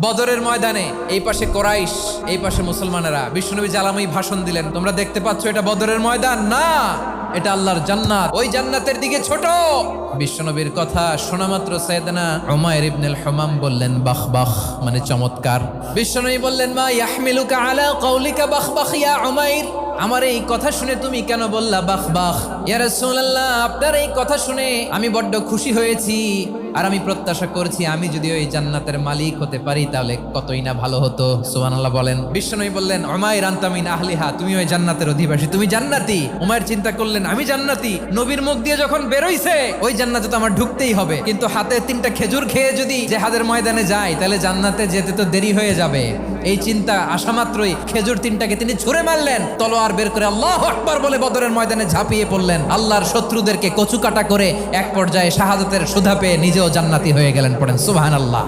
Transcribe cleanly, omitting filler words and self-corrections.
বদরের ময়দানে এই পাশে কোরাইশ, এই পাশে মুসলমানেরা। বিশ্বনবী জালাময়ী ভাষণ দিলেন, তোমরা দেখতে পাচ্ছ এটা বদরের ময়দান না, এটা আল্লাহর জান্নাত, ওই জান্নাতের দিকে ছোট। বিশ্বনবীর কথা শোনা মাত্র সাইয়েদনা উমাইর ইবনুল হুমাম বললেন বাখ বাখ, মানে চমৎকার। বিশ্বনবী বললেন মা ইয়াহমিলুকা আলা কওলিকা বাখ বাখ ইয়া উমাইর, আমার এই কথা শুনে তুমি কেন বললা বাখ বাখ? ইয়া রাসূলুল্লাহ, আপনার এই কথা শুনে আমি বড্ড খুশি হয়েছি, আর আমি প্রত্যাশা করছি আমি যদি ওই জান্নাতের মালিক হতে পারি তাহলে কতই না ভালো হতো। সুবহানাল্লাহ বলেন। বিশ্বনবী বললেন উমাইর আনতা মিন আহলিহা, তুমি ওই জান্নাতের অধিবাসী, তুমি জান্নাতি। উমাইর চিন্তা করলেন আমি জান্নাতি, নবীর মুখ দিয়ে যখন বেরোইছে ওই জান্নাতে তো আমার ঢুকতেই হবে, কিন্তু হাতে 3টা খেজুর খেয়ে যদি জেহাদের ময়দানে যাই তাহলে জান্নাতে যেতে তো দেরি হয়ে যাবে। এই চিন্তা আসা মাত্রই খেজুর 3টাকে তিনি ছুঁড়ে মারলেন, তলোয়ার বের করে আল্লাহু আকবার বলে বদরের ময়দানে ঝাঁপিয়ে পড়লেন। আল্লাহর শত্রুদেরকে কচুকাটা করে এক পর্যায়ে শাহাদাতের সুধা পেয়ে নিজেও জান্নাতি হয়ে গেলেন। পড়েন সুবহানাল্লাহ।